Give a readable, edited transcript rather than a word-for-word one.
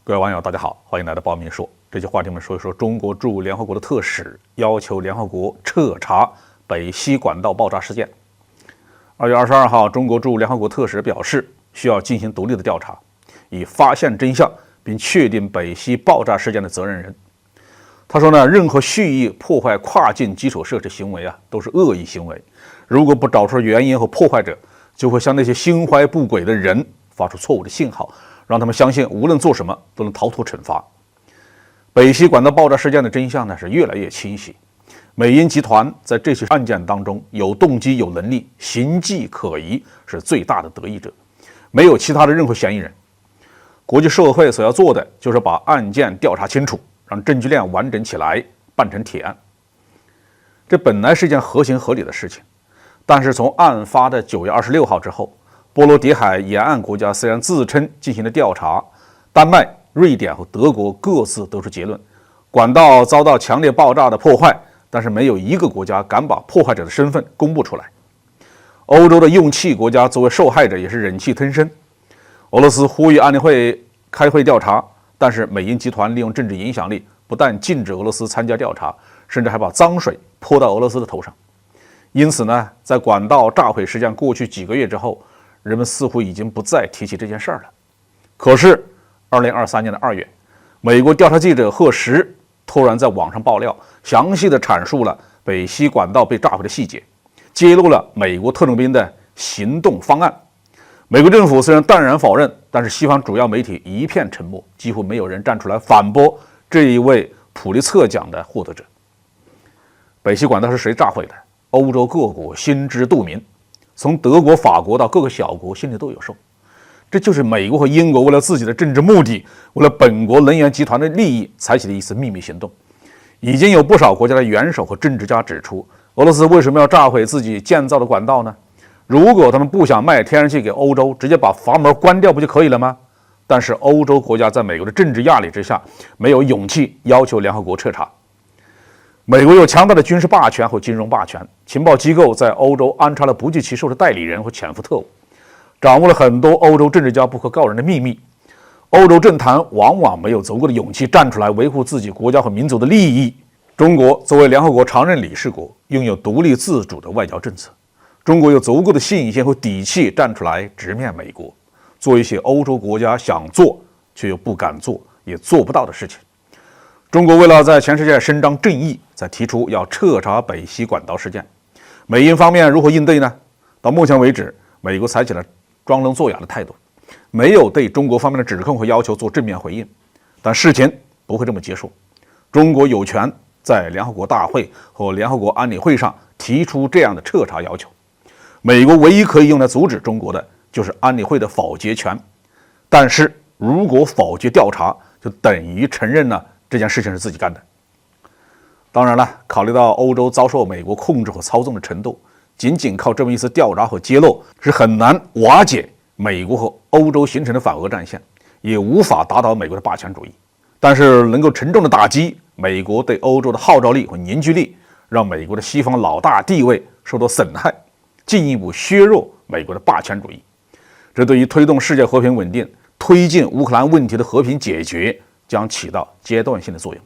各位网友，大家好，欢迎来到包明说。这期话题我们说一说中国驻联合国的特使要求联合国彻查北溪管道爆炸事件。2月22号，中国驻联合国特使表示，需要进行独立的调查，以发现真相并确定北溪爆炸事件的责任人。他说呢，任何蓄意破坏跨境基础设施行为都是恶意行为。如果不找出原因和破坏者，就会向那些心怀不轨的人发出错误的信号，让他们相信无论做什么都能逃脱惩罚。北溪管道爆炸事件的真相呢是越来越清晰。美英集团在这起案件当中有动机、有能力、形迹可疑，是最大的得益者，没有其他的任何嫌疑人。国际社会所要做的就是把案件调查清楚，让证据链完整起来，办成铁案。这本来是一件合情合理的事情，但是从案发的9月26号之后，波罗的海沿岸国家虽然自称进行了调查，丹麦、瑞典和德国各自得出结论，管道遭到强烈爆炸的破坏，但是没有一个国家敢把破坏者的身份公布出来。欧洲的用气国家作为受害者也是忍气吞声。俄罗斯呼吁安理会开会调查，但是美英集团利用政治影响力，不但禁止俄罗斯参加调查，甚至还把脏水泼到俄罗斯的头上。因此呢，在管道炸毁事件过去几个月之后，人们似乎已经不再提起这件事儿了。可是2023年的2月，美国调查记者赫什突然在网上爆料，详细的阐述了北溪管道被炸毁的细节，揭露了美国特种兵的行动方案。美国政府虽然淡然否认，但是西方主要媒体一片沉默，几乎没有人站出来反驳这一位普利策奖的获得者。北溪管道是谁炸毁的？欧洲各国心知肚明，从德国、法国到各个小国心里都有数。这就是美国和英国为了自己的政治目的，为了本国能源集团的利益采取的一次秘密行动。已经有不少国家的元首和政治家指出，俄罗斯为什么要炸毁自己建造的管道呢？如果他们不想卖天然气给欧洲，直接把阀门关掉不就可以了吗？但是欧洲国家在美国的政治压力之下，没有勇气要求联合国彻查。美国有强大的军事霸权和金融霸权，情报机构在欧洲安插了不计其数的代理人和潜伏特务，掌握了很多欧洲政治家不可告人的秘密。欧洲政坛往往没有足够的勇气站出来维护自己国家和民族的利益。中国作为联合国常任理事国，拥有独立自主的外交政策，中国有足够的信心和底气站出来直面美国，做一些欧洲国家想做却又不敢做也做不到的事情。中国为了在全世界伸张正义，才提出要彻查北溪管道事件。美英方面如何应对呢？到目前为止，美国采取了装聋作哑的态度，没有对中国方面的指控和要求做正面回应。但事情不会这么结束，中国有权在联合国大会和联合国安理会上提出这样的彻查要求。美国唯一可以用来阻止中国的就是安理会的否决权。但是如果否决调查，就等于承认了这件事情是自己干的。当然了，考虑到欧洲遭受美国控制和操纵的程度，仅仅靠这么一次调查和揭露是很难瓦解美国和欧洲形成的反俄战线，也无法打倒美国的霸权主义。但是能够沉重的打击美国对欧洲的号召力和凝聚力，让美国的西方老大地位受到损害，进一步削弱美国的霸权主义。这对于推动世界和平稳定、推进乌克兰问题的和平解决将起到阶段性的作用。